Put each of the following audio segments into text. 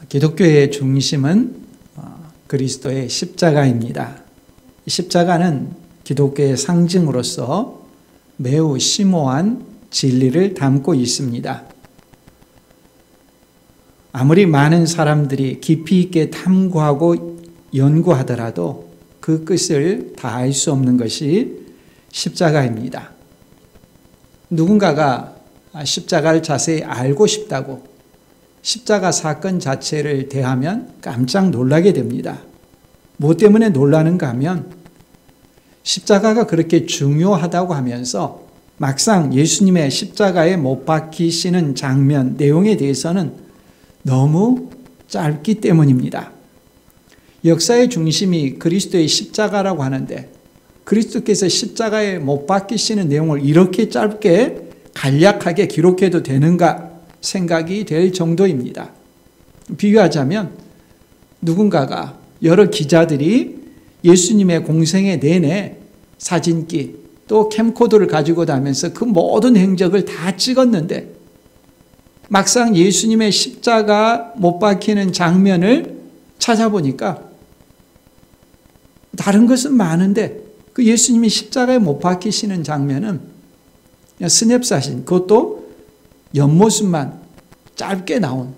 기독교의 중심은 그리스도의 십자가입니다. 십자가는 기독교의 상징으로서 매우 심오한 진리를 담고 있습니다. 아무리 많은 사람들이 깊이 있게 탐구하고 연구하더라도 그 끝을 다 알 수 없는 것이 십자가입니다. 누군가가 십자가를 자세히 알고 싶다고 십자가 사건 자체를 대하면 깜짝 놀라게 됩니다. 무엇 때문에 놀라는가 하면 십자가가 그렇게 중요하다고 하면서 막상 예수님의 십자가에 못 박히시는 장면, 내용에 대해서는 너무 짧기 때문입니다. 역사의 중심이 그리스도의 십자가라고 하는데 그리스도께서 십자가에 못 박히시는 내용을 이렇게 짧게 간략하게 기록해도 되는가 생각이 될 정도입니다. 비유하자면 누군가가 여러 기자들이 예수님의 공생애 내내 사진기 또 캠코더를 가지고 다니면서 그 모든 행적을 다 찍었는데 막상 예수님의 십자가 못 박히는 장면을 찾아보니까 다른 것은 많은데 그 예수님이 십자가에 못 박히시는 장면은 그냥 스냅사진, 그것도 옆모습만 짧게 나온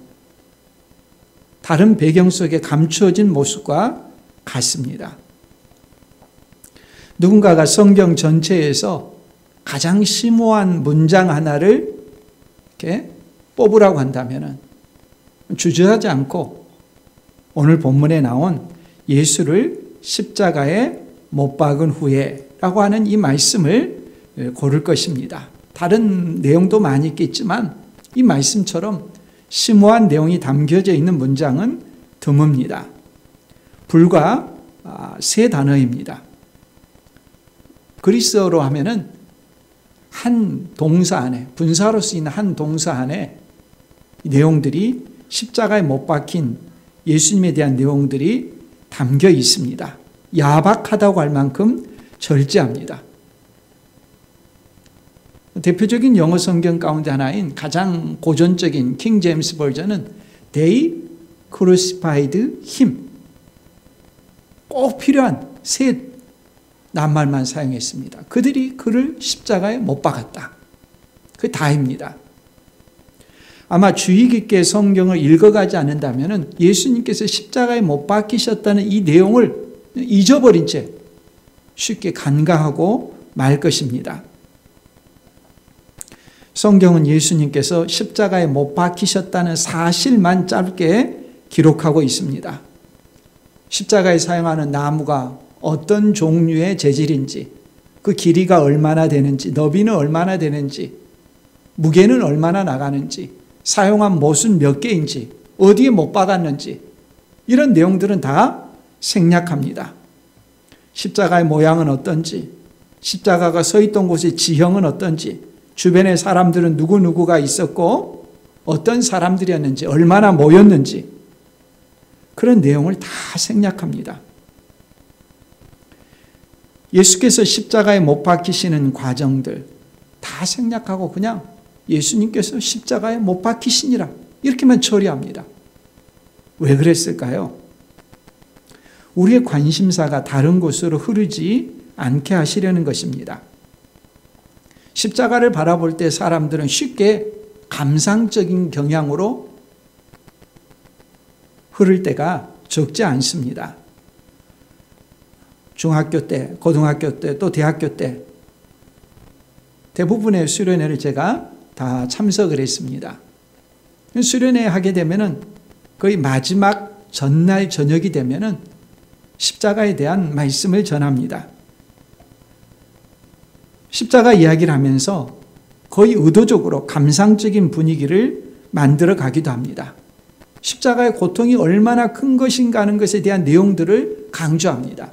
다른 배경 속에 감추어진 모습과 같습니다. 누군가가 성경 전체에서 가장 심오한 문장 하나를 이렇게 뽑으라고 한다면 주저하지 않고 오늘 본문에 나온 예수를 십자가에 못 박은 후에 라고 하는 이 말씀을 고를 것입니다. 다른 내용도 많이 있겠지만 이 말씀처럼 심오한 내용이 담겨져 있는 문장은 드뭅니다. 불과 3단어입니다. 그리스어로 하면은 한 동사 안에, 분사로 쓰이는 한 동사 안에 내용들이 십자가에 못 박힌 예수님에 대한 내용들이 담겨 있습니다. 야박하다고 할 만큼 절제합니다. 대표적인 영어 성경 가운데 하나인 가장 고전적인 킹 제임스 버전은 They crucified him. 꼭 필요한 세 낱말만 사용했습니다. 그들이 그를 십자가에 못 박았다. 그게 다입니다. 아마 주의 깊게 성경을 읽어가지 않는다면 예수님께서 십자가에 못 박히셨다는 이 내용을 잊어버린 채 쉽게 간과하고 말 것입니다. 성경은 예수님께서 십자가에 못 박히셨다는 사실만 짧게 기록하고 있습니다. 십자가에 사용하는 나무가 어떤 종류의 재질인지, 그 길이가 얼마나 되는지, 너비는 얼마나 되는지, 무게는 얼마나 나가는지, 사용한 못은 몇 개인지, 어디에 못 박았는지 이런 내용들은 다 생략합니다. 십자가의 모양은 어떤지, 십자가가 서 있던 곳의 지형은 어떤지, 주변에 사람들은 누구누구가 있었고 어떤 사람들이었는지, 얼마나 모였는지 그런 내용을 다 생략합니다. 예수께서 십자가에 못 박히시는 과정들 다 생략하고 그냥 예수님께서 십자가에 못 박히시니라 이렇게만 처리합니다. 왜 그랬을까요? 우리의 관심사가 다른 곳으로 흐르지 않게 하시려는 것입니다. 십자가를 바라볼 때 사람들은 쉽게 감상적인 경향으로 흐를 때가 적지 않습니다. 중학교 때, 고등학교 때, 또 대학교 때 대부분의 수련회를 제가 다 참석을 했습니다. 수련회 하게 되면은 거의 마지막 전날 저녁이 되면은 십자가에 대한 말씀을 전합니다. 십자가 이야기를 하면서 거의 의도적으로 감상적인 분위기를 만들어 가기도 합니다. 십자가의 고통이 얼마나 큰 것인가 하는 것에 대한 내용들을 강조합니다.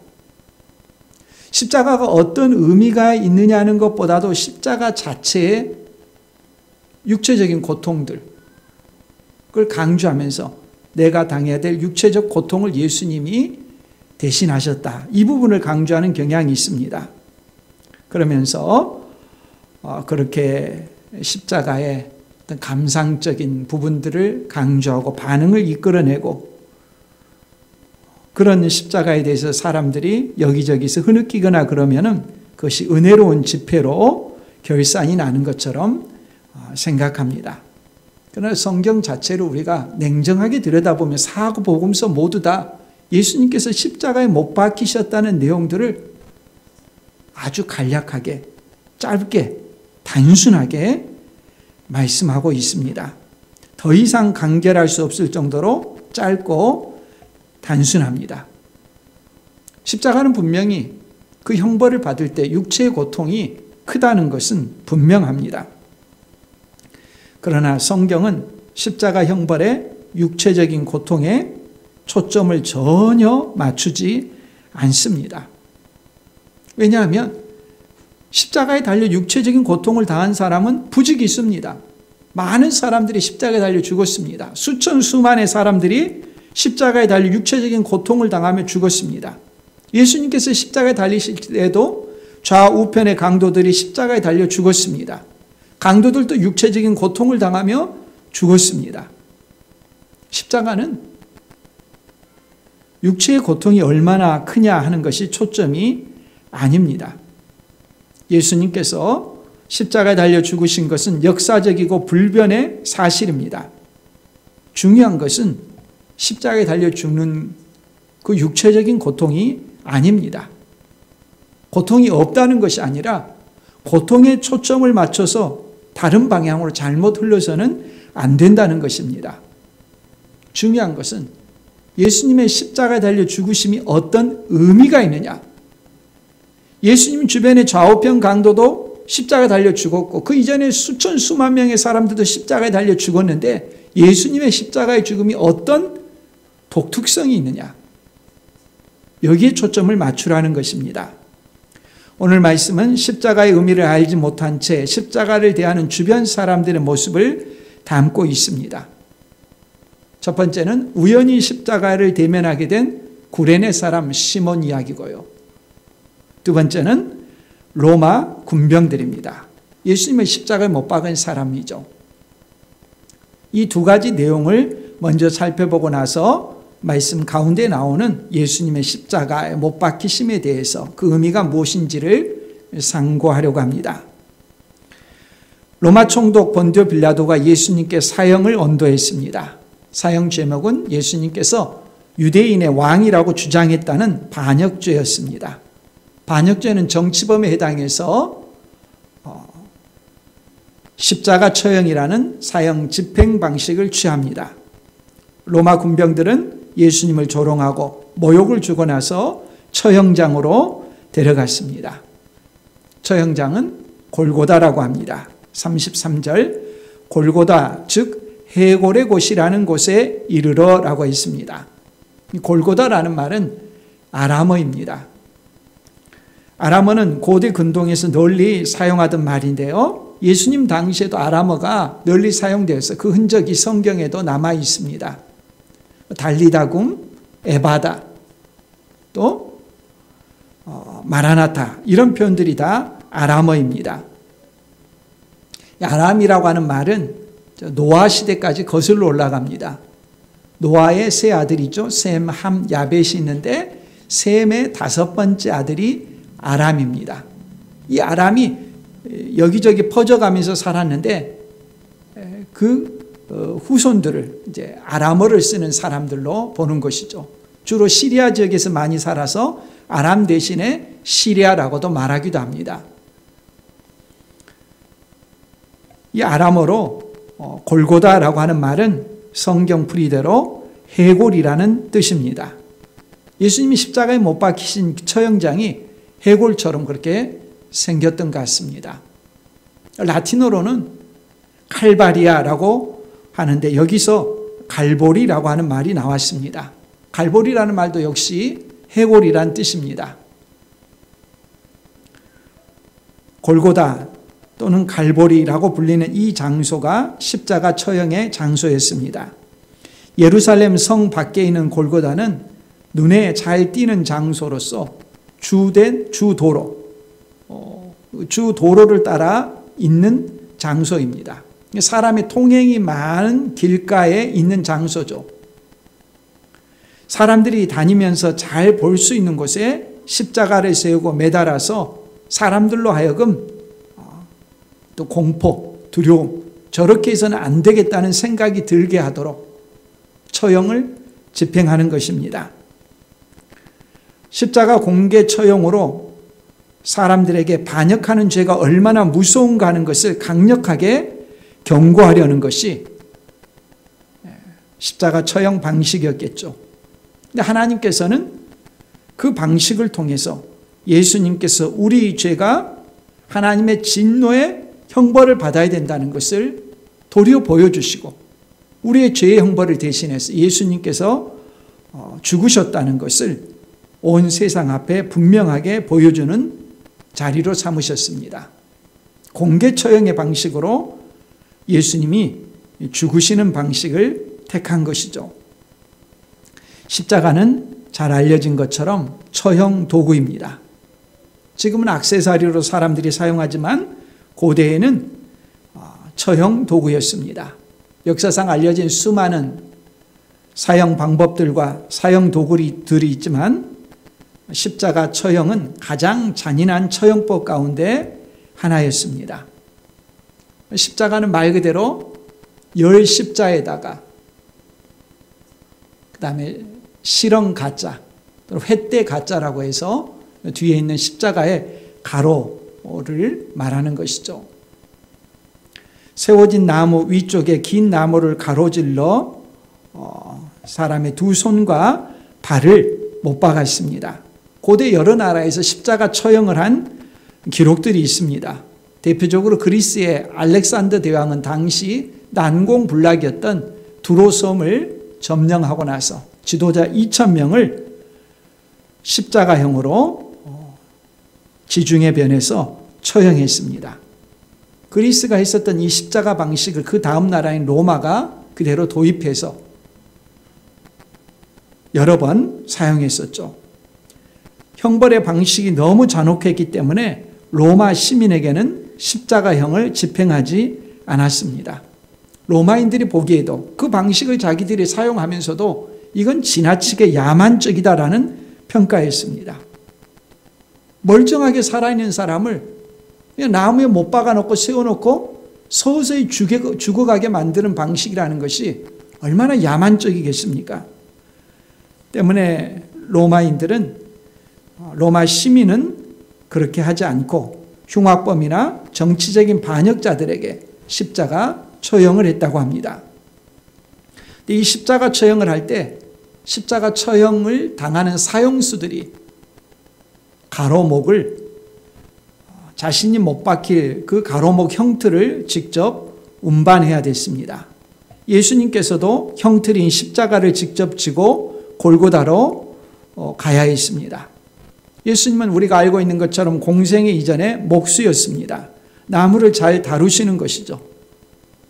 십자가가 어떤 의미가 있느냐는 것보다도 십자가 자체의 육체적인 고통들, 그걸 강조하면서 내가 당해야 될 육체적 고통을 예수님이 대신하셨다. 이 부분을 강조하는 경향이 있습니다. 그러면서 그렇게 십자가의 어떤 감상적인 부분들을 강조하고 반응을 이끌어내고 그런 십자가에 대해서 사람들이 여기저기서 흐느끼거나 그러면은 그것이 은혜로운 집회로 결산이 나는 것처럼 생각합니다. 그러나 성경 자체를 우리가 냉정하게 들여다보면 사고 복음서 모두 다 예수님께서 십자가에 못 박히셨다는 내용들을 아주 간략하게 짧게 단순하게 말씀하고 있습니다. 더 이상 간결할 수 없을 정도로 짧고 단순합니다. 십자가는 분명히 그 형벌을 받을 때 육체의 고통이 크다는 것은 분명합니다. 그러나 성경은 십자가 형벌의 육체적인 고통에 초점을 전혀 맞추지 않습니다. 왜냐하면 십자가에 달려 육체적인 고통을 당한 사람은 부득이 있습니다. 많은 사람들이 십자가에 달려 죽었습니다. 수천 수만의 사람들이 십자가에 달려 육체적인 고통을 당하며 죽었습니다. 예수님께서 십자가에 달리실 때에도 좌우편의 강도들이 십자가에 달려 죽었습니다. 강도들도 육체적인 고통을 당하며 죽었습니다. 십자가는 육체의 고통이 얼마나 크냐 하는 것이 초점이 아닙니다. 예수님께서 십자가에 달려 죽으신 것은 역사적이고 불변의 사실입니다. 중요한 것은 십자가에 달려 죽는 그 육체적인 고통이 아닙니다. 고통이 없다는 것이 아니라 고통에 초점을 맞춰서 다른 방향으로 잘못 흘러서는 안 된다는 것입니다. 중요한 것은 예수님의 십자가에 달려 죽으심이 어떤 의미가 있느냐. 예수님 주변의 좌우편 강도도 십자가에 달려 죽었고 그 이전에 수천 수만 명의 사람들도 십자가에 달려 죽었는데 예수님의 십자가의 죽음이 어떤 독특성이 있느냐. 여기에 초점을 맞추라는 것입니다. 오늘 말씀은 십자가의 의미를 알지 못한 채 십자가를 대하는 주변 사람들의 모습을 담고 있습니다. 첫 번째는 우연히 십자가를 대면하게 된 구레네 사람 시몬 이야기고요. 두 번째는 로마 군병들입니다. 예수님의 십자가에 못 박은 사람이죠. 이 두 가지 내용을 먼저 살펴보고 나서 말씀 가운데 나오는 예수님의 십자가에 못 박히심에 대해서 그 의미가 무엇인지를 상고하려고 합니다. 로마 총독 본디오 빌라도가 예수님께 사형을 언도했습니다. 사형 제목은 예수님께서 유대인의 왕이라고 주장했다는 반역죄였습니다. 반역죄는 정치범에 해당해서 십자가 처형이라는 사형 집행 방식을 취합니다. 로마 군병들은 예수님을 조롱하고 모욕을 주고 나서 처형장으로 데려갔습니다. 처형장은 골고다라고 합니다. 33절 골고다 즉 해골의 곳이라는 곳에 이르러라고 했습니다. 이 골고다라는 말은 아람어입니다. 아람어는 고대 근동에서 널리 사용하던 말인데요. 예수님 당시에도 아람어가 널리 사용되어서 그 흔적이 성경에도 남아 있습니다. 달리다굼, 에바다, 또 마라나타 이런 표현들이 다 아람어입니다. 아람이라고 하는 말은 노아 시대까지 거슬러 올라갑니다. 노아의 세 아들이죠. 셈, 함, 야벳이 있는데 셈의 다섯 번째 아들이 아람입니다. 이 아람이 여기저기 퍼져가면서 살았는데 그 후손들을 이제 아람어를 쓰는 사람들로 보는 것이죠. 주로 시리아 지역에서 많이 살아서 아람 대신에 시리아라고도 말하기도 합니다. 이 아람어로 골고다라고 하는 말은 성경 풀이대로 해골이라는 뜻입니다. 예수님이 십자가에 못 박히신 처형장이 해골처럼 그렇게 생겼던 것 같습니다. 라틴어로는 칼바리아라고 하는데 여기서 갈보리라고 하는 말이 나왔습니다. 갈보리라는 말도 역시 해골이란 뜻입니다. 골고다 또는 갈보리라고 불리는 이 장소가 십자가 처형의 장소였습니다. 예루살렘 성 밖에 있는 골고다는 눈에 잘 띄는 장소로서 주된 주도로를 따라 있는 장소입니다. 사람의 통행이 많은 길가에 있는 장소죠. 사람들이 다니면서 잘 볼 수 있는 곳에 십자가를 세우고 매달아서 사람들로 하여금 또 공포, 두려움, 저렇게 해서는 안 되겠다는 생각이 들게 하도록 처형을 집행하는 것입니다. 십자가 공개 처형으로 사람들에게 반역하는 죄가 얼마나 무서운가 하는 것을 강력하게 경고하려는 것이 십자가 처형 방식이었겠죠. 근데 하나님께서는 그 방식을 통해서 예수님께서 우리 죄가 하나님의 진노의 형벌을 받아야 된다는 것을 도리어 보여주시고 우리의 죄의 형벌을 대신해서 예수님께서 죽으셨다는 것을 온 세상 앞에 분명하게 보여주는 자리로 삼으셨습니다. 공개 처형의 방식으로 예수님이 죽으시는 방식을 택한 것이죠. 십자가는 잘 알려진 것처럼 처형 도구입니다. 지금은 액세서리로 사람들이 사용하지만 고대에는 처형 도구였습니다. 역사상 알려진 수많은 사형 방법들과 사형 도구들이 있지만 십자가 처형은 가장 잔인한 처형법 가운데 하나였습니다. 십자가는 말 그대로 열 십자에다가 그 다음에 실형 가짜, 횃대 가짜라고 해서 뒤에 있는 십자가의 가로를 말하는 것이죠. 세워진 나무 위쪽에 긴 나무를 가로질러 사람의 두 손과 발을 못 박았습니다. 고대 여러 나라에서 십자가 처형을 한 기록들이 있습니다. 대표적으로 그리스의 알렉산더 대왕은 당시 난공불락이었던 두로섬을 점령하고 나서 지도자 2,000명을 십자가형으로 지중해 변에서 처형했습니다. 그리스가 했었던 이 십자가 방식을 그 다음 나라인 로마가 그대로 도입해서 여러 번 사용했었죠. 형벌의 방식이 너무 잔혹했기 때문에 로마 시민에게는 십자가형을 집행하지 않았습니다. 로마인들이 보기에도 그 방식을 자기들이 사용하면서도 이건 지나치게 야만적이다라는 평가였습니다. 멀쩡하게 살아있는 사람을 그냥 나무에 못 박아놓고 세워놓고 서서히 죽어가게 만드는 방식이라는 것이 얼마나 야만적이겠습니까? 때문에 로마 시민은 그렇게 하지 않고 흉악범이나 정치적인 반역자들에게 십자가 처형을 했다고 합니다. 이 십자가 처형을 할 때 십자가 처형을 당하는 사형수들이 가로목을 자신이 못 박힐 그 가로목 형틀을 직접 운반해야 됐습니다. 예수님께서도 형틀인 십자가를 직접 지고 골고다로 가야 했습니다. 예수님은 우리가 알고 있는 것처럼 공생애 이전에 목수였습니다. 나무를 잘 다루시는 것이죠.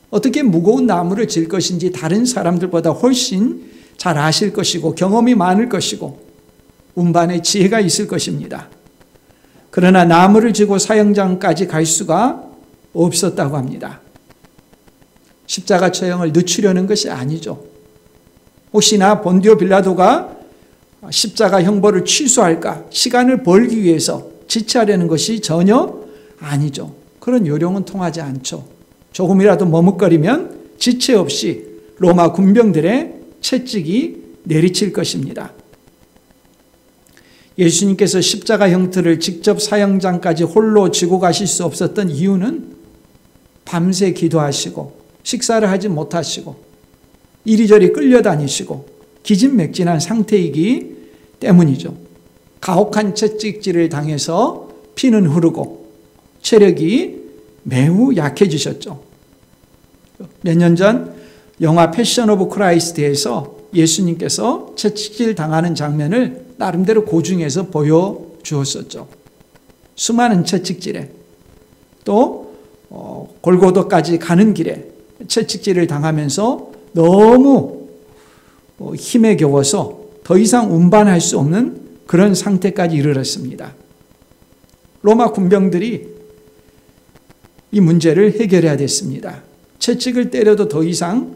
어떻게 무거운 나무를 질 것인지 다른 사람들보다 훨씬 잘 아실 것이고 경험이 많을 것이고 운반에 지혜가 있을 것입니다. 그러나 나무를 지고 사형장까지 갈 수가 없었다고 합니다. 십자가 처형을 늦추려는 것이 아니죠. 혹시나 본디오 빌라도가 십자가 형벌을 취소할까 시간을 벌기 위해서 지체하려는 것이 전혀 아니죠. 그런 요령은 통하지 않죠. 조금이라도 머뭇거리면 지체 없이 로마 군병들의 채찍이 내리칠 것입니다. 예수님께서 십자가 형틀을 직접 사형장까지 홀로 지고 가실 수 없었던 이유는 밤새 기도하시고 식사를 하지 못하시고 이리저리 끌려다니시고 기진맥진한 상태이기 때문이죠. 가혹한 채찍질을 당해서 피는 흐르고 체력이 매우 약해지셨죠. 몇 년 전 영화 패션 오브 크라이스트에서 예수님께서 채찍질 당하는 장면을 나름대로 고증해서 보여주었었죠. 수많은 채찍질에 또 골고다까지 가는 길에 채찍질을 당하면서 너무 힘에 겨워서 더 이상 운반할 수 없는 그런 상태까지 이르렀습니다. 로마 군병들이 이 문제를 해결해야 됐습니다. 채찍을 때려도 더 이상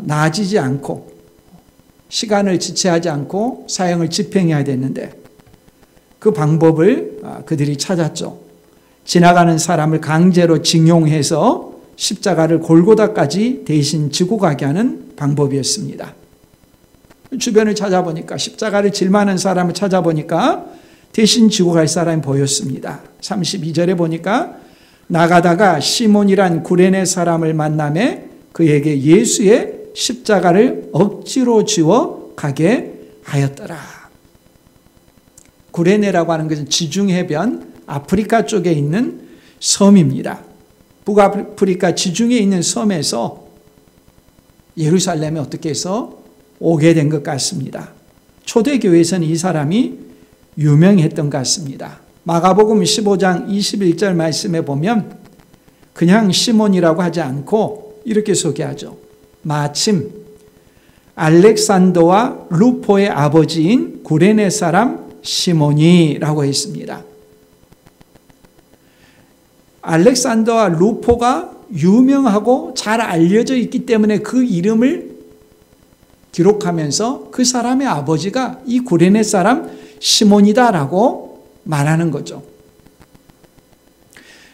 나아지지 않고 시간을 지체하지 않고 사형을 집행해야 됐는데 그 방법을 그들이 찾았죠. 지나가는 사람을 강제로 징용해서 십자가를 골고다까지 대신 지고 가게 하는 방법이었습니다. 주변을 찾아보니까 십자가를 질 만한 사람을 찾아보니까 대신 지고 갈 사람이 보였습니다. 32절에 보니까 나가다가 시몬이란 구레네 사람을 만나매 그에게 예수의 십자가를 억지로 지워 가게 하였더라. 구레네라고 하는 것은 지중해변 아프리카 쪽에 있는 섬입니다. 북아프리카 지중해에 있는 섬에서 예루살렘에 어떻게 해서 오게 된 것 같습니다. 초대교회에서는 이 사람이 유명했던 것 같습니다. 마가복음 15장 21절 말씀에 보면 그냥 시몬이라고 하지 않고 이렇게 소개하죠. 마침 알렉산더와 루포의 아버지인 구레네 사람 시몬이라고 했습니다. 알렉산더와 루포가 유명하고 잘 알려져 있기 때문에 그 이름을 기록하면서 그 사람의 아버지가 이 구레네 사람 시몬이다라고 말하는 거죠.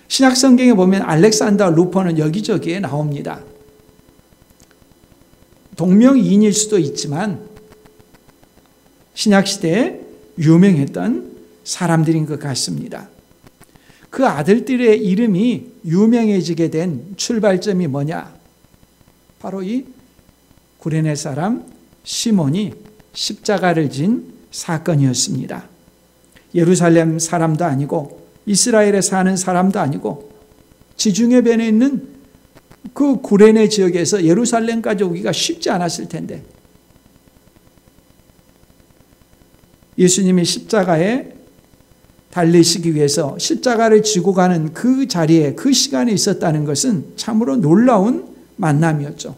신약 성경에 보면 알렉산더와 루포는 여기저기에 나옵니다. 동명이인일 수도 있지만 신약 시대에 유명했던 사람들인 것 같습니다. 그 아들들의 이름이 유명해지게 된 출발점이 뭐냐? 바로 이 구레네 사람 시몬이 십자가를 진 사건이었습니다. 예루살렘 사람도 아니고 이스라엘에 사는 사람도 아니고 지중해변에 있는 그 구레네 지역에서 예루살렘까지 오기가 쉽지 않았을 텐데 예수님이 십자가에 달리시기 위해서 십자가를 지고 가는 그 자리에 그 시간에 있었다는 것은 참으로 놀라운 만남이었죠.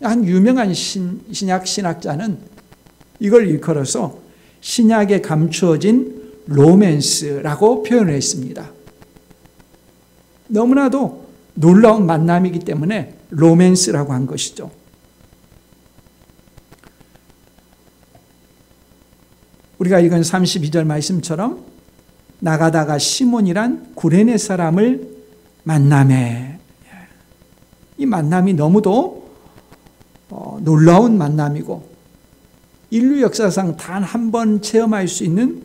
한 유명한 신약 신학자는 이걸 일컬어서 신약에 감추어진 로맨스라고 표현을 했습니다. 너무나도 놀라운 만남이기 때문에 로맨스라고 한 것이죠. 우리가 읽은 32절 말씀처럼 나가다가 시몬이란 구레네 사람을 만나매 이 만남이 너무도 놀라운 만남이고 인류 역사상 단 한 번 체험할 수 있는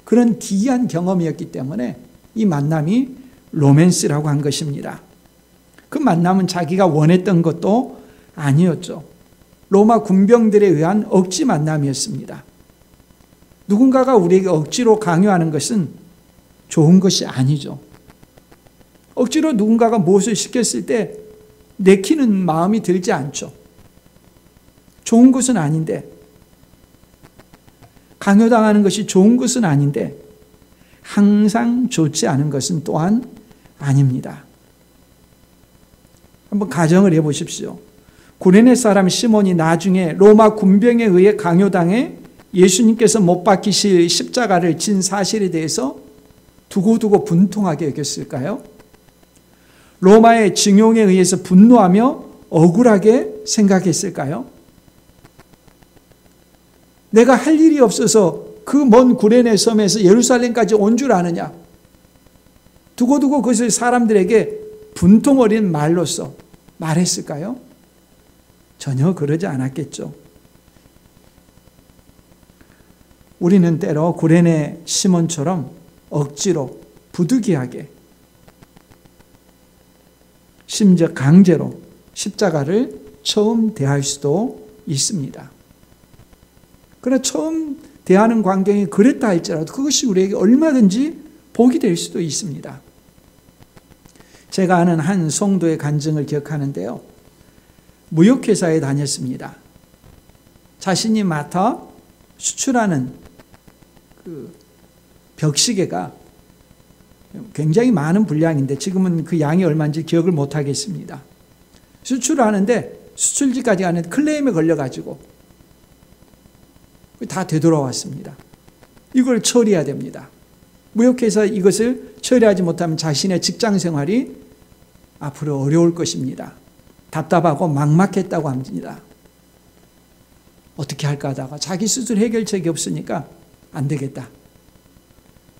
그런 기이한 경험이었기 때문에 이 만남이 로맨스라고 한 것입니다. 그 만남은 자기가 원했던 것도 아니었죠. 로마 군병들에 의한 억지 만남이었습니다. 누군가가 우리에게 억지로 강요하는 것은 좋은 것이 아니죠. 억지로 누군가가 무엇을 시켰을 때 내키는 마음이 들지 않죠. 좋은 것은 아닌데, 강요당하는 것이 좋은 것은 아닌데 항상 좋지 않은 것은 또한 아닙니다. 한번 가정을 해보십시오. 구레네 사람 시몬이 나중에 로마 군병에 의해 강요당해 예수님께서 못 박히실 십자가를 진 사실에 대해서 두고두고 분통하게 여겼을까요? 로마의 징용에 의해서 분노하며 억울하게 생각했을까요? 내가 할 일이 없어서 그 먼 구레네 섬에서 예루살렘까지 온 줄 아느냐? 두고두고 그것을 사람들에게 분통 어린 말로써 말했을까요? 전혀 그러지 않았겠죠. 우리는 때로 구레네 시몬처럼 억지로 부득이하게 심지어 강제로 십자가를 처음 대할 수도 있습니다. 그러나 처음 대하는 광경이 그랬다 할지라도 그것이 우리에게 얼마든지 복이 될 수도 있습니다. 제가 아는 한 성도의 간증을 기억하는데요. 무역회사에 다녔습니다. 자신이 맡아 수출하는 그 벽시계가 굉장히 많은 분량인데 지금은 그 양이 얼마인지 기억을 못 하겠습니다. 수출을 하는데 수출지까지 가는데 클레임에 걸려가지고 다 되돌아왔습니다. 이걸 처리해야 됩니다. 무역회사 이것을 처리하지 못하면 자신의 직장 생활이 앞으로 어려울 것입니다. 답답하고 막막했다고 합니다. 어떻게 할까 하다가 자기 스스로 해결책이 없으니까 안 되겠다.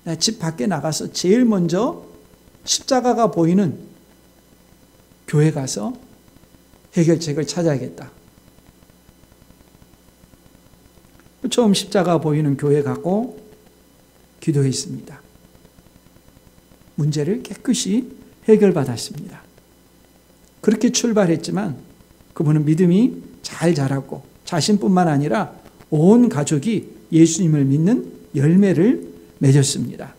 내가 집 밖에 나가서 제일 먼저 십자가가 보이는 교회 가서 해결책을 찾아야겠다. 처음 십자가 보이는 교회 가고 기도했습니다. 문제를 깨끗이 해결받았습니다. 그렇게 출발했지만 그분은 믿음이 잘 자랐고 자신뿐만 아니라 온 가족이 예수님을 믿는 열매를 맺었습니다.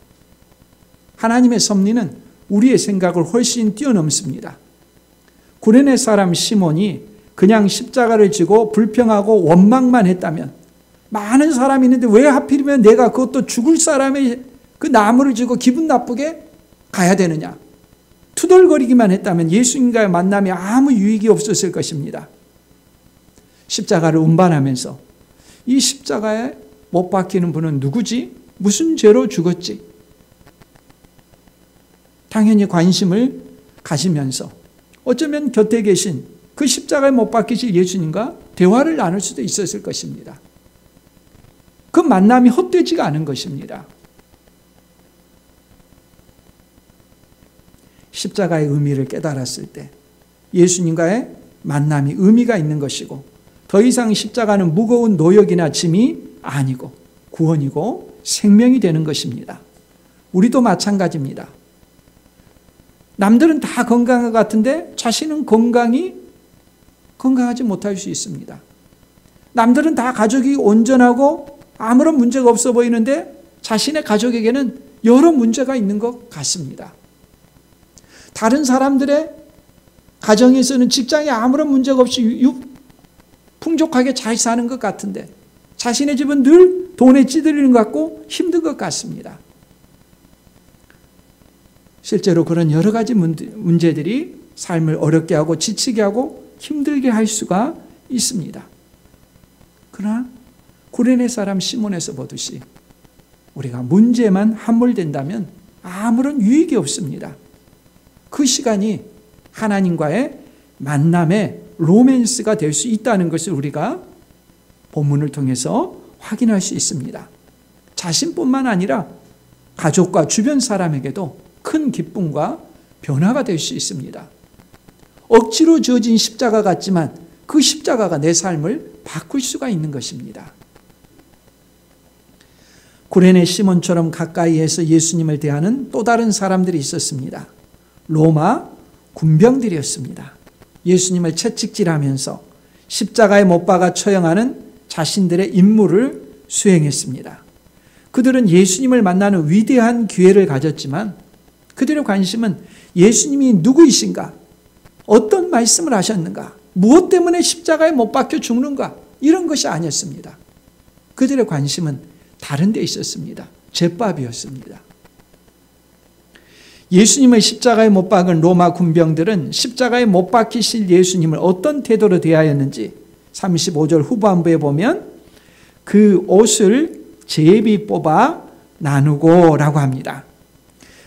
하나님의 섭리는 우리의 생각을 훨씬 뛰어넘습니다. 구레네 사람 시몬이 그냥 십자가를 지고 불평하고 원망만 했다면, 많은 사람이 있는데 왜 하필이면 내가 그것도 죽을 사람의 그 나무를 지고 기분 나쁘게 가야 되느냐, 투덜거리기만 했다면 예수님과의 만남이 아무 유익이 없었을 것입니다. 십자가를 운반하면서 이 십자가에 못 박히는 분은 누구지? 무슨 죄로 죽었지? 당연히 관심을 가지면서 어쩌면 곁에 계신 그 십자가에 못 박히실 예수님과 대화를 나눌 수도 있었을 것입니다. 그 만남이 헛되지가 않은 것입니다. 십자가의 의미를 깨달았을 때 예수님과의 만남이 의미가 있는 것이고, 더 이상 십자가는 무거운 노역이나 짐이 아니고 구원이고 생명이 되는 것입니다. 우리도 마찬가지입니다. 남들은 다 건강한 것 같은데 자신은 건강하지 못할 수 있습니다. 남들은 다 가족이 온전하고 아무런 문제가 없어 보이는데 자신의 가족에게는 여러 문제가 있는 것 같습니다. 다른 사람들의 가정에서는 직장에 아무런 문제가 없이 풍족하게 잘 사는 것 같은데 자신의 집은 늘 돈에 찌들리는 것 같고 힘든 것 같습니다. 실제로 그런 여러 가지 문제들이 삶을 어렵게 하고 지치게 하고 힘들게 할 수가 있습니다. 그러나 구레네 사람 시몬에서 보듯이 우리가 문제만 함몰된다면 아무런 유익이 없습니다. 그 시간이 하나님과의 만남의 로맨스가 될 수 있다는 것을 우리가 본문을 통해서 확인할 수 있습니다. 자신뿐만 아니라 가족과 주변 사람에게도 큰 기쁨과 변화가 될 수 있습니다. 억지로 지어진 십자가 같지만 그 십자가가 내 삶을 바꿀 수가 있는 것입니다. 구레네 시몬처럼 가까이에서 예수님을 대하는 또 다른 사람들이 있었습니다. 로마 군병들이었습니다. 예수님을 채찍질하면서 십자가에 못 박아 처형하는 자신들의 임무를 수행했습니다. 그들은 예수님을 만나는 위대한 기회를 가졌지만 그들의 관심은 예수님이 누구이신가, 어떤 말씀을 하셨는가, 무엇 때문에 십자가에 못 박혀 죽는가, 이런 것이 아니었습니다. 그들의 관심은 다른 데 있었습니다. 잿밥이었습니다. 예수님을 십자가에 못 박은 로마 군병들은 십자가에 못 박히실 예수님을 어떤 태도로 대하였는지 35절 후반부에 보면 그 옷을 제비 뽑아 나누고 라고 합니다.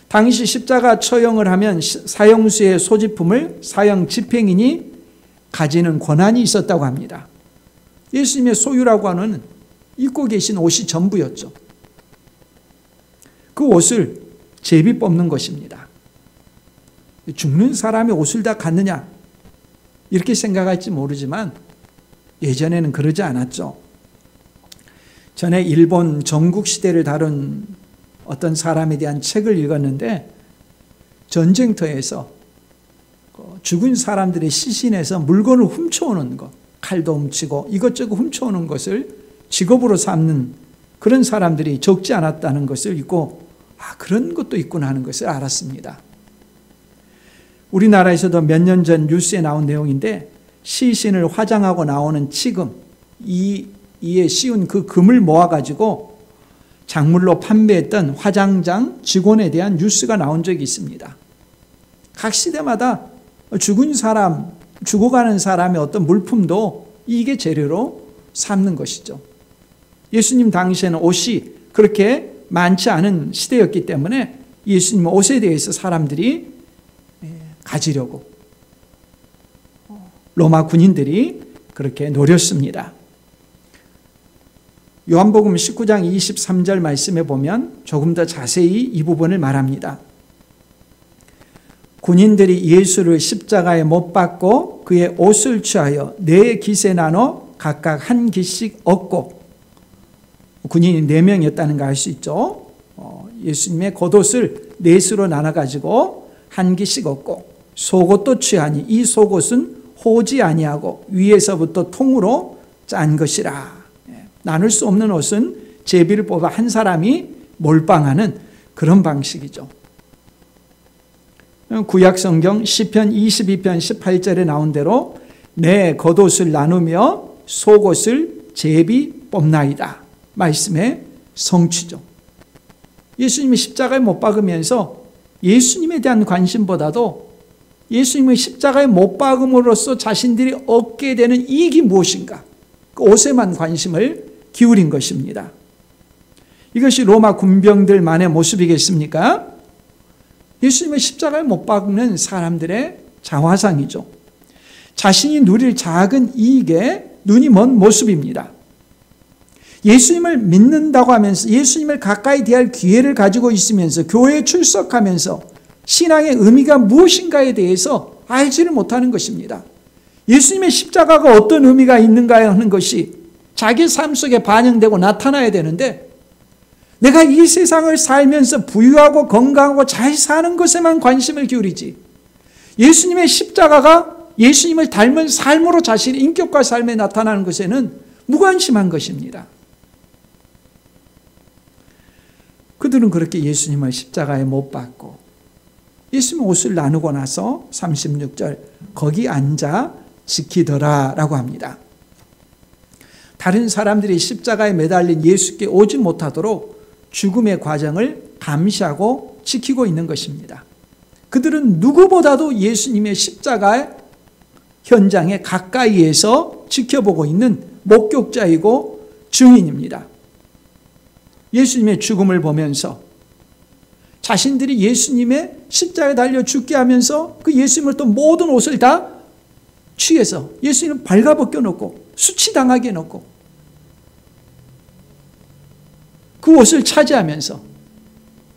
당시 십자가 처형을 하면 사형수의 소지품을 사형 집행인이 가지는 권한이 있었다고 합니다. 예수님의 소유라고 하는 입고 계신 옷이 전부였죠. 그 옷을 제비 뽑는 것입니다. 죽는 사람의 옷을 다 갖느냐 이렇게 생각할지 모르지만 예전에는 그러지 않았죠. 전에 일본 전국시대를 다룬 어떤 사람에 대한 책을 읽었는데 전쟁터에서 죽은 사람들의 시신에서 물건을 훔쳐오는 것, 칼도 훔치고 이것저것 훔쳐오는 것을 직업으로 삼는 그런 사람들이 적지 않았다는 것을 읽고 그런 것도 있구나 하는 것을 알았습니다. 우리나라에서도 몇 년 전 뉴스에 나온 내용인데 시신을 화장하고 나오는 치금, 이에 씌운 그 금을 모아가지고 작물로 판매했던 화장장 직원에 대한 뉴스가 나온 적이 있습니다. 각 시대마다 죽은 사람, 죽어가는 사람의 어떤 물품도 이게 재료로 삼는 것이죠. 예수님 당시에는 옷이 그렇게 많지 않은 시대였기 때문에 예수님 옷에 대해서 사람들이 가지려고 로마 군인들이 그렇게 노렸습니다. 요한복음 19장 23절 말씀에 보면 조금 더 자세히 이 부분을 말합니다. 군인들이 예수를 십자가에 못 박고 그의 옷을 취하여 네 깃에 나눠 각각 한 깃씩 얻고, 군인이 4명이었다는 거 알 수 있죠. 예수님의 겉옷을 넷으로 나눠가지고 한 깃씩 얻고, 속옷도 취하니 이 속옷은 호지 아니하고 위에서부터 통으로 짠 것이라. 나눌 수 없는 옷은 제비를 뽑아 한 사람이 몰빵하는 그런 방식이죠. 구약 성경 시편 22편 18절에 나온 대로 내 겉옷을 나누며 속옷을 제비 뽑나이다. 말씀의 성취죠. 예수님이 십자가에 못 박으면서 예수님에 대한 관심보다도 예수님의 십자가에 못 박음으로써 자신들이 얻게 되는 이익이 무엇인가, 그 옷에만 관심을 기울인 것입니다. 이것이 로마 군병들만의 모습이겠습니까? 예수님의 십자가에 못 박는 사람들의 자화상이죠. 자신이 누릴 작은 이익에 눈이 먼 모습입니다. 예수님을 믿는다고 하면서 예수님을 가까이 대할 기회를 가지고 있으면서 교회에 출석하면서 신앙의 의미가 무엇인가에 대해서 알지를 못하는 것입니다. 예수님의 십자가가 어떤 의미가 있는가 하는 것이 자기 삶 속에 반영되고 나타나야 되는데, 내가 이 세상을 살면서 부유하고 건강하고 잘 사는 것에만 관심을 기울이지, 예수님의 십자가가 예수님을 닮은 삶으로 자신의 인격과 삶에 나타나는 것에는 무관심한 것입니다. 그들은 그렇게 예수님을 십자가에 못 박고 예수님 옷을 나누고 나서 36절 거기 앉아 지키더라 라고 합니다. 다른 사람들이 십자가에 매달린 예수께 오지 못하도록 죽음의 과정을 감시하고 지키고 있는 것입니다. 그들은 누구보다도 예수님의 십자가의 현장에 가까이에서 지켜보고 있는 목격자이고 증인입니다. 예수님의 죽음을 보면서 자신들이 예수님의 십자가에 달려 죽게 하면서 그 예수님을 또 모든 옷을 다 취해서 예수님을 발가벗겨 놓고 수치당하게 놓고 그 옷을 차지하면서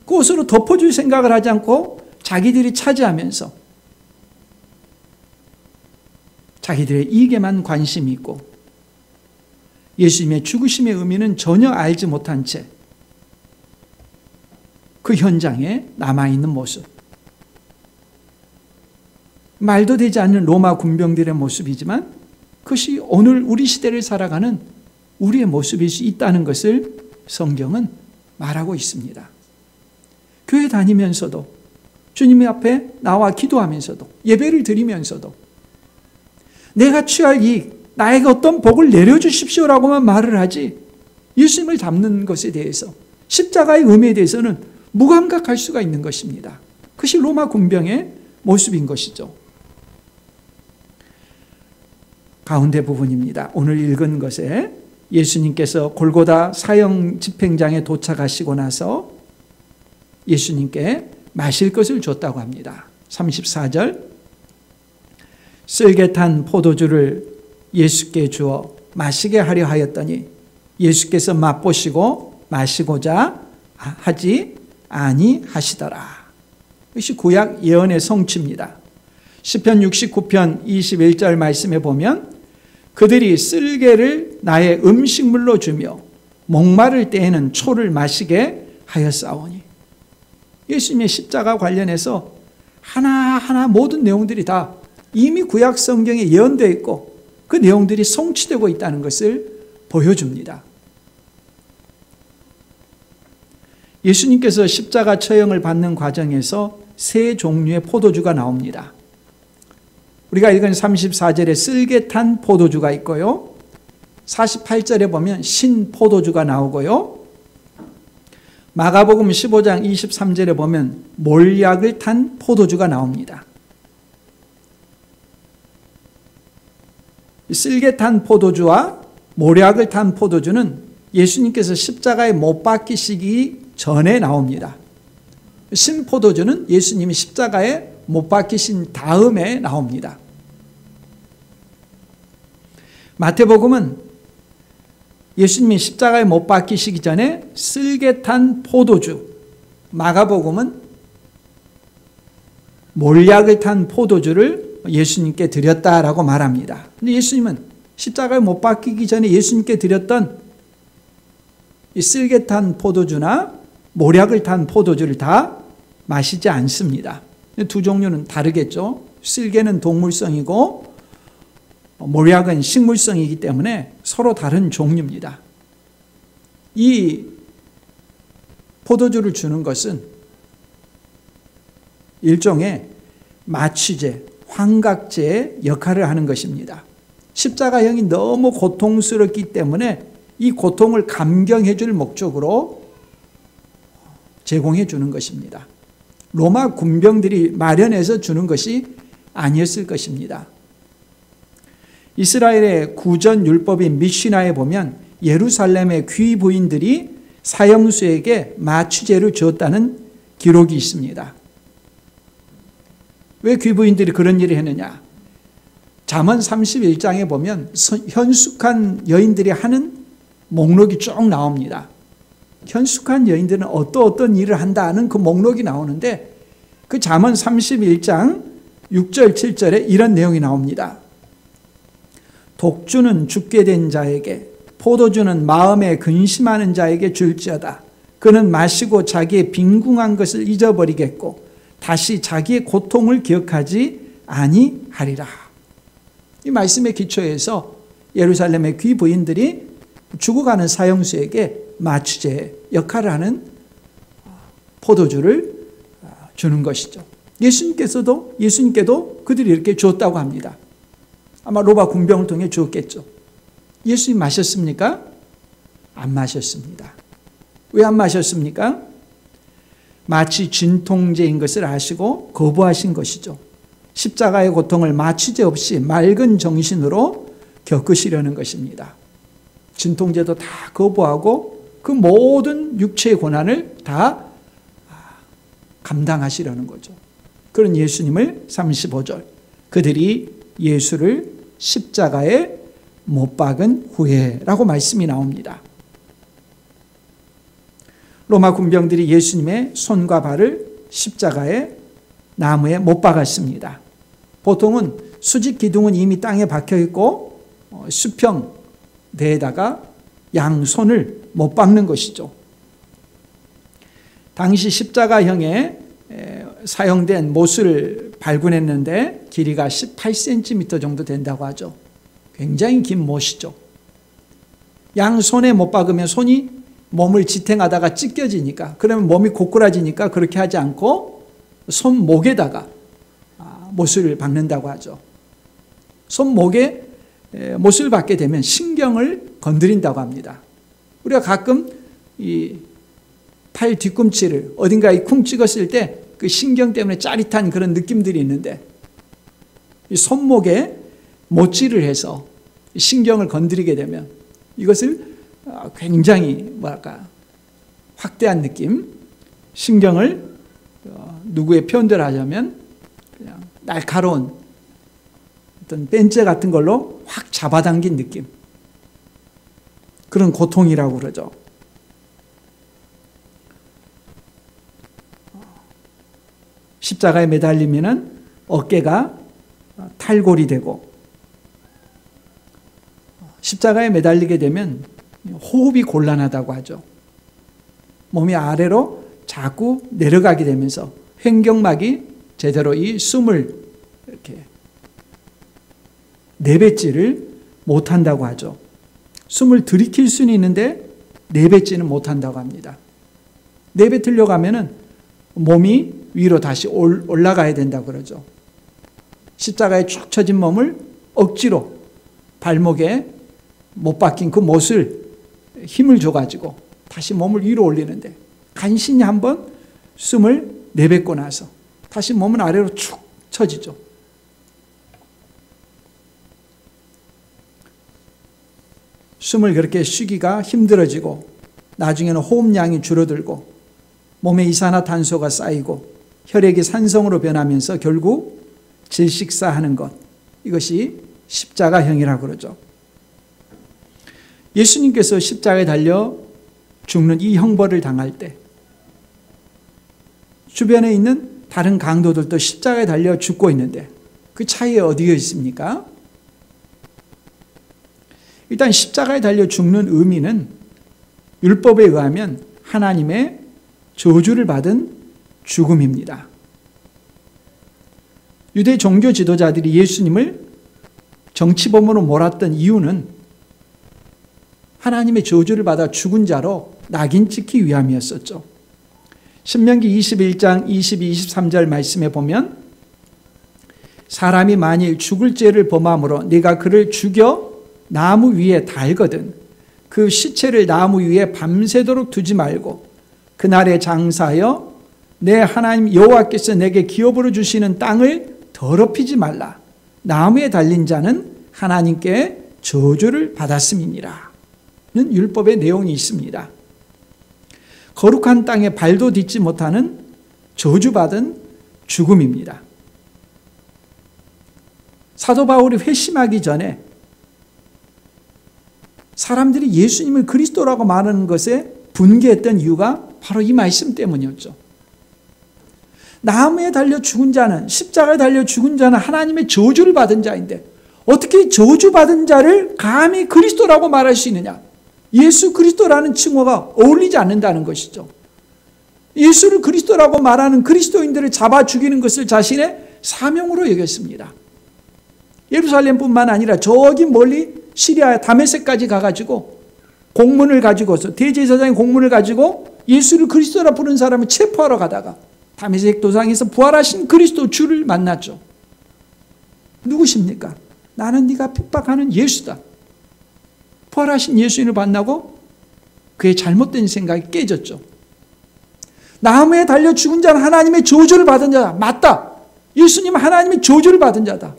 그 옷으로 덮어줄 생각을 하지 않고 자기들이 차지하면서 자기들의 이익에만 관심이 있고 예수님의 죽으심의 의미는 전혀 알지 못한 채 그 현장에 남아있는 모습, 말도 되지 않는 로마 군병들의 모습이지만 그것이 오늘 우리 시대를 살아가는 우리의 모습일 수 있다는 것을 성경은 말하고 있습니다. 교회 다니면서도 주님 앞에 나와 기도하면서도 예배를 드리면서도 내가 취할 이익, 나에게 어떤 복을 내려주십시오라고만 말을 하지 예수님을 닮는 것에 대해서 십자가의 의미에 대해서는 무감각할 수가 있는 것입니다. 그것이 로마 군병의 모습인 것이죠. 가운데 부분입니다. 오늘 읽은 것에 예수님께서 골고다 사형 집행장에 도착하시고 나서 예수님께 마실 것을 줬다고 합니다. 34절 쓸개 탄 포도주를 예수께 주어 마시게 하려 하였더니 예수께서 맛보시고 마시고자 하지 아니하시더라. 이것이 구약 예언의 성취입니다. 시편 69편 21절 말씀에 보면 그들이 쓸개를 나의 음식물로 주며 목마를 때에는 초를 마시게 하였사오니. 예수님의 십자가 관련해서 하나하나 모든 내용들이 다 이미 구약 성경에 예언되어 있고 그 내용들이 성취되고 있다는 것을 보여줍니다. 예수님께서 십자가 처형을 받는 과정에서 세 종류의 포도주가 나옵니다. 우리가 읽은 34절에 쓸개 탄 포도주가 있고요. 48절에 보면 신 포도주가 나오고요. 마가복음 15장 23절에 보면 몰약을 탄 포도주가 나옵니다. 쓸개 탄 포도주와 몰약을 탄 포도주는 예수님께서 십자가에 못 박히시기 전에 나옵니다. 신포도주는 예수님이 십자가에 못 박히신 다음에 나옵니다. 마태복음은 예수님이 십자가에 못 박히시기 전에 쓸개 탄 포도주, 마가복음은 몰약을 탄 포도주를 예수님께 드렸다라고 말합니다. 근데 예수님은 십자가에 못 박히기 전에 예수님께 드렸던 이 쓸개 탄 포도주나 몰약을 탄 포도주를 다 마시지 않습니다. 두 종류는 다르겠죠. 쓸개는 동물성이고 몰약은 식물성이기 때문에 서로 다른 종류입니다. 이 포도주를 주는 것은 일종의 마취제, 환각제의 역할을 하는 것입니다. 십자가형이 너무 고통스럽기 때문에 이 고통을 감경해 줄 목적으로 제공해 주는 것입니다. 로마 군병들이 마련해서 주는 것이 아니었을 것입니다. 이스라엘의 구전 율법인 미시나에 보면 예루살렘의 귀부인들이 사형수에게 마취제를 주었다는 기록이 있습니다. 왜 귀부인들이 그런 일을 했느냐? 잠언 31장에 보면 현숙한 여인들이 하는 목록이 쭉 나옵니다. 현숙한 여인들은 어떤 일을 한다는 그 목록이 나오는데 그 잠언 31장 6절 7절에 이런 내용이 나옵니다. 독주는 죽게 된 자에게, 포도주는 마음에 근심하는 자에게 줄지어다. 그는 마시고 자기의 빈궁한 것을 잊어버리겠고 다시 자기의 고통을 기억하지 아니하리라. 이 말씀의 기초에서 예루살렘의 귀부인들이 죽어가는 사형수에게 마취제 역할을 하는 포도주를 주는 것이죠. 예수님께도 그들이 이렇게 주었다고 합니다. 아마 로마 군병을 통해 주었겠죠. 예수님 마셨습니까? 안 마셨습니다. 왜 안 마셨습니까? 마치 진통제인 것을 아시고 거부하신 것이죠. 십자가의 고통을 마취제 없이 맑은 정신으로 겪으시려는 것입니다. 진통제도 다 거부하고 그 모든 육체의 고난을 다 감당하시려는 거죠. 그런 예수님을 35절 그들이 예수를 십자가에 못 박은 후에라고 말씀이 나옵니다. 로마 군병들이 예수님의 손과 발을 십자가에 나무에 못 박았습니다. 보통은 수직 기둥은 이미 땅에 박혀 있고 수평대에다가 양손을 못 박는 것이죠. 당시 십자가형에 사용된 못을 발굴했는데 길이가 18cm 정도 된다고 하죠. 굉장히 긴 못이죠. 양손에 못 박으면 손이 몸을 지탱하다가 찢겨지니까, 그러면 몸이 고꾸라지니까 그렇게 하지 않고 손목에다가 못을 박는다고 하죠. 손목에 못을 박게 되면 신경을 건드린다고 합니다. 우리가 가끔 이 팔 뒤꿈치를 어딘가에 쿵 찍었을 때 그 신경 때문에 짜릿한 그런 느낌들이 있는데, 이 손목에 못질을 해서 신경을 건드리게 되면 이것을 굉장히 확대한 느낌, 신경을 누구의 표현대로 하자면 그냥 날카로운 어떤 벤제 같은 걸로 확 잡아당긴 느낌, 그런 고통이라고 그러죠. 십자가에 매달리면은 어깨가 탈골이 되고, 십자가에 매달리게 되면 호흡이 곤란하다고 하죠. 몸이 아래로 자꾸 내려가게 되면서 횡격막이 제대로 이 숨을 이렇게 내뱉지를 못한다고 하죠. 숨을 들이킬 수는 있는데 내뱉지는 못한다고 합니다. 내뱉으려고 하면은 몸이 위로 다시 올라가야 된다고 그러죠. 십자가에 축 처진 몸을 억지로 발목에 못 박힌 그 못을 힘을 줘가지고 다시 몸을 위로 올리는데, 간신히 한번 숨을 내뱉고 나서 다시 몸은 아래로 축 처지죠. 숨을 그렇게 쉬기가 힘들어지고 나중에는 호흡량이 줄어들고 몸에 이산화탄소가 쌓이고 혈액이 산성으로 변하면서 결국 질식사하는 것, 이것이 십자가형이라고 그러죠. 예수님께서 십자가에 달려 죽는 이 형벌을 당할 때 주변에 있는 다른 강도들도 십자가에 달려 죽고 있는데 그 차이가 어디에 있습니까? 일단 십자가에 달려 죽는 의미는 율법에 의하면 하나님의 저주를 받은 죽음입니다. 유대 종교 지도자들이 예수님을 정치범으로 몰았던 이유는 하나님의 저주를 받아 죽은 자로 낙인 찍기 위함이었었죠. 신명기 21장 22, 23절 말씀에 보면 사람이 만일 죽을 죄를 범함으로 네가 그를 죽여 나무 위에 달거든 그 시체를 나무 위에 밤새도록 두지 말고 그날에 장사하여 내 하나님 여호와께서 내게 기업으로 주시는 땅을 더럽히지 말라. 나무에 달린 자는 하나님께 저주를 받았음이니라 는 율법의 내용이 있습니다. 거룩한 땅에 발도 딛지 못하는 저주받은 죽음입니다. 사도 바울이 회심하기 전에 사람들이 예수님을 그리스도라고 말하는 것에 분개했던 이유가 바로 이 말씀 때문이었죠. 나무에 달려 죽은 자는, 십자가에 달려 죽은 자는 하나님의 저주를 받은 자인데 어떻게 저주받은 자를 감히 그리스도라고 말할 수 있느냐? 예수 그리스도라는 칭호가 어울리지 않는다는 것이죠. 예수를 그리스도라고 말하는 그리스도인들을 잡아 죽이는 것을 자신의 사명으로 여겼습니다. 예루살렘뿐만 아니라 저기 멀리 시리아 다메섹까지 가가지고 공문을 가지고서 대제사장의 공문을 가지고 예수를 그리스도라 부르는 사람을 체포하러 가다가 다메섹 도상에서 부활하신 그리스도 주를 만났죠. 누구십니까? 나는 네가 핍박하는 예수다. 부활하신 예수님을 만나고 그의 잘못된 생각이 깨졌죠. 나무에 달려 죽은 자는 하나님의 저주를 받은 자다. 맞다. 예수님은 하나님의 저주를 받은 자다.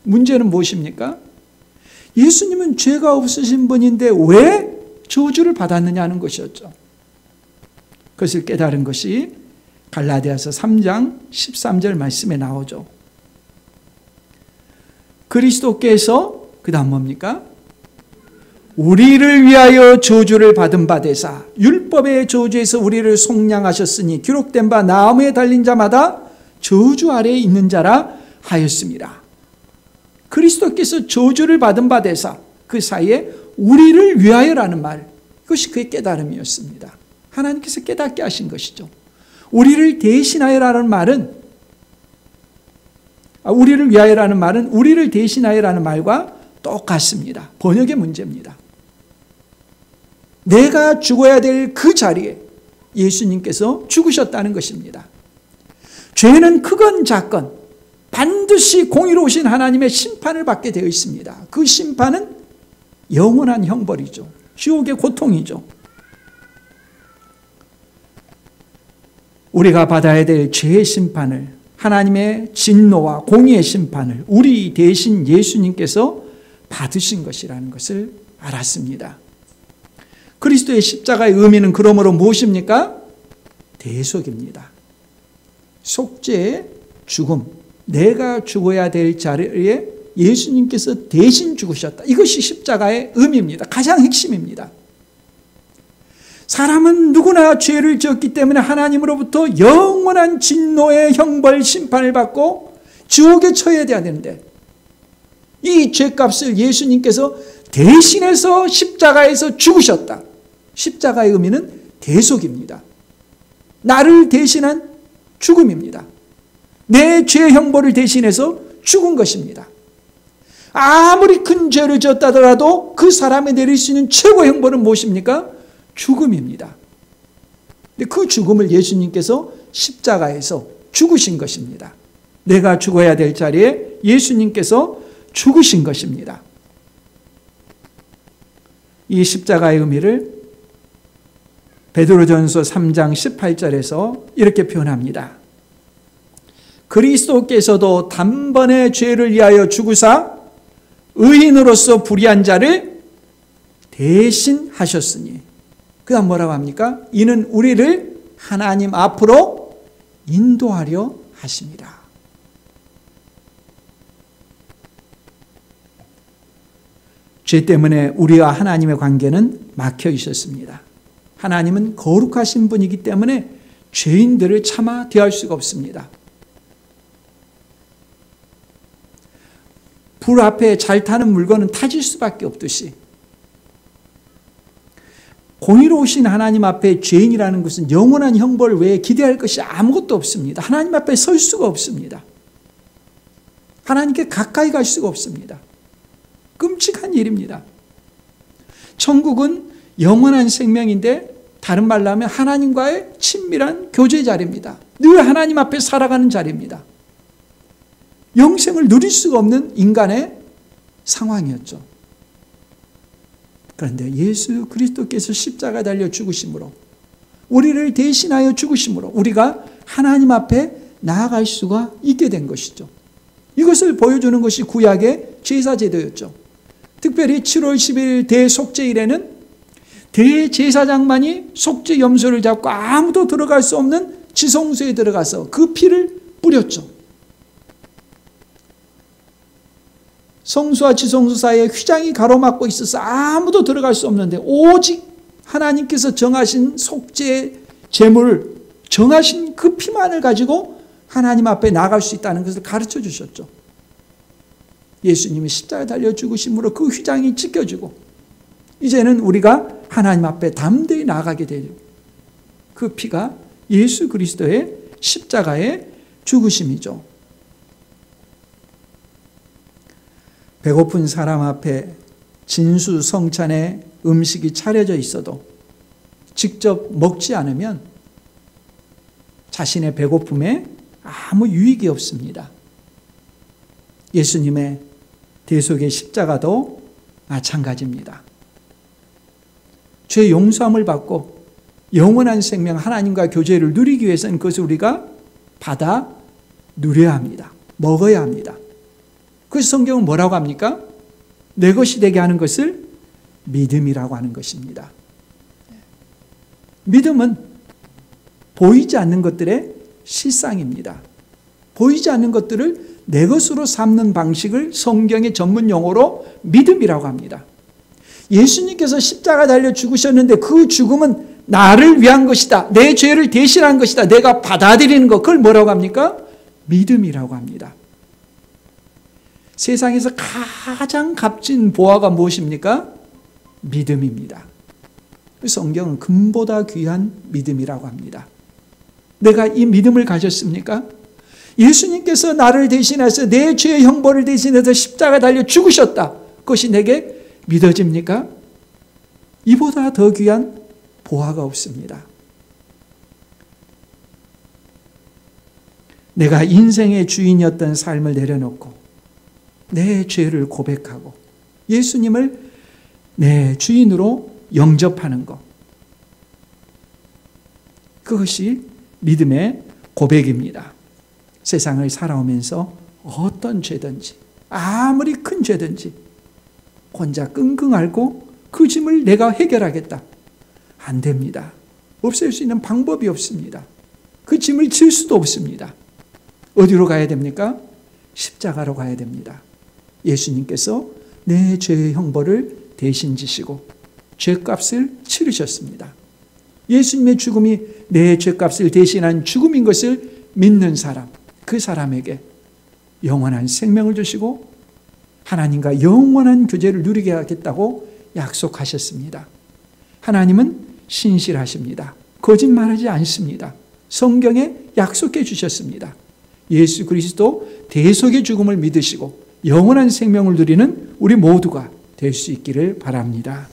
문제는 무엇입니까? 예수님은 죄가 없으신 분인데 왜 저주를 받았느냐는 것이었죠. 그것을 깨달은 것이 갈라디아서 3장 13절 말씀에 나오죠. 그리스도께서 그 다음 뭡니까? 우리를 위하여 저주를 받은 바 되사 율법의 저주에서 우리를 속량하셨으니 기록된 바 나무에 달린 자마다 저주 아래에 있는 자라 하였습니다. 그리스도께서 저주를 받은 바 되사 그 사이에 우리를 위하여라는 말, 그것이 그의 깨달음이었습니다. 하나님께서 깨닫게 하신 것이죠. 우리를 대신하여라는 말은 우리를 위하여라는 말은 우리를 대신하여라는 말과 똑같습니다. 번역의 문제입니다. 내가 죽어야 될 그 자리에 예수님께서 죽으셨다는 것입니다. 죄는 크건 작건 반드시 공의로우신 하나님의 심판을 받게 되어 있습니다. 그 심판은 영원한 형벌이죠. 지옥의 고통이죠. 우리가 받아야 될 죄의 심판을, 하나님의 진노와 공의의 심판을 우리 대신 예수님께서 받으신 것이라는 것을 알았습니다. 그리스도의 십자가의 의미는 그러므로 무엇입니까? 대속입니다. 속죄의 죽음, 내가 죽어야 될 자리에 예수님께서 대신 죽으셨다. 이것이 십자가의 의미입니다. 가장 핵심입니다. 사람은 누구나 죄를 지었기 때문에 하나님으로부터 영원한 진노의 형벌 심판을 받고 지옥에 처해야 되는데 이 죄값을 예수님께서 대신해서 십자가에서 죽으셨다. 십자가의 의미는 대속입니다. 나를 대신한 죽음입니다. 내 죄 형벌을 대신해서 죽은 것입니다. 아무리 큰 죄를 지었다더라도 그 사람에 내릴 수 있는 최고 형벌은 무엇입니까? 죽음입니다. 근데 그 죽음을 예수님께서 십자가에서 죽으신 것입니다. 내가 죽어야 될 자리에 예수님께서 죽으신 것입니다. 이 십자가의 의미를 베드로전서 3장 18절에서 이렇게 표현합니다. 그리스도께서도 단번에 죄를 위하여 죽으사 의인으로서 불의한 자를 대신하셨으니 그 다음 뭐라고 합니까? 이는 우리를 하나님 앞으로 인도하려 하십니다. 죄 때문에 우리와 하나님의 관계는 막혀 있었습니다. 하나님은 거룩하신 분이기 때문에 죄인들을 차마 대할 수가 없습니다. 불 앞에 잘 타는 물건은 타질 수밖에 없듯이 공의로우신 하나님 앞에 죄인이라는 것은 영원한 형벌 외에 기대할 것이 아무것도 없습니다. 하나님 앞에 설 수가 없습니다. 하나님께 가까이 갈 수가 없습니다. 끔찍한 일입니다. 천국은 영원한 생명인데 다른 말로 하면 하나님과의 친밀한 교제 자리입니다. 늘 하나님 앞에 살아가는 자리입니다. 영생을 누릴 수가 없는 인간의 상황이었죠. 그런데 예수 그리스도께서 십자가에 달려 죽으심으로 우리를 대신하여 죽으심으로 우리가 하나님 앞에 나아갈 수가 있게 된 것이죠. 이것을 보여주는 것이 구약의 제사제도였죠. 특별히 7월 10일 대속죄일에는 대제사장만이 속죄 염소를 잡고 아무도 들어갈 수 없는 지성소에 들어가서 그 피를 뿌렸죠. 성수와 지성소 사이에 휘장이 가로막고 있어서 아무도 들어갈 수 없는데 오직 하나님께서 정하신 속죄 제물, 정하신 그 피만을 가지고 하나님 앞에 나갈 수 있다는 것을 가르쳐 주셨죠. 예수님이 십자가에 달려 죽으심으로 그 휘장이 찢겨지고 이제는 우리가 하나님 앞에 담대히 나가게 되죠. 그 피가 예수 그리스도의 십자가의 죽으심이죠. 배고픈 사람 앞에 진수성찬의 음식이 차려져 있어도 직접 먹지 않으면 자신의 배고픔에 아무 유익이 없습니다. 예수님의 대속의 십자가도 마찬가지입니다. 죄 용서함을 받고 영원한 생명 하나님과 교제를 누리기 위해서는 그것을 우리가 받아 누려야 합니다. 먹어야 합니다. 그래서 성경은 뭐라고 합니까? 내 것이 되게 하는 것을 믿음이라고 하는 것입니다. 믿음은 보이지 않는 것들의 실상입니다. 보이지 않는 것들을 내 것으로 삼는 방식을 성경의 전문 용어로 믿음이라고 합니다. 예수님께서 십자가 달려 죽으셨는데 그 죽음은 나를 위한 것이다. 내 죄를 대신한 것이다. 내가 받아들이는 것. 그걸 뭐라고 합니까? 믿음이라고 합니다. 세상에서 가장 값진 보화가 무엇입니까? 믿음입니다. 성경은 금보다 귀한 믿음이라고 합니다. 내가 이 믿음을 가졌습니까? 예수님께서 나를 대신해서 내 죄의 형벌을 대신해서 십자가 달려 죽으셨다. 그것이 내게 믿어집니까? 이보다 더 귀한 보화가 없습니다. 내가 인생의 주인이었던 삶을 내려놓고 내 죄를 고백하고 예수님을 내 주인으로 영접하는 것. 그것이 믿음의 고백입니다. 세상을 살아오면서 어떤 죄든지 아무리 큰 죄든지 혼자 끙끙 앓고 그 짐을 내가 해결하겠다. 안 됩니다. 없앨 수 있는 방법이 없습니다. 그 짐을 질 수도 없습니다. 어디로 가야 됩니까? 십자가로 가야 됩니다. 예수님께서 내 죄의 형벌을 대신 지시고 죄값을 치르셨습니다. 예수님의 죽음이 내 죄값을 대신한 죽음인 것을 믿는 사람, 그 사람에게 영원한 생명을 주시고 하나님과 영원한 교제를 누리게 하겠다고 약속하셨습니다. 하나님은 신실하십니다. 거짓말하지 않습니다. 성경에 약속해 주셨습니다. 예수 그리스도 대속의 죽음을 믿으시고 영원한 생명을 누리는 우리 모두가 될 수 있기를 바랍니다.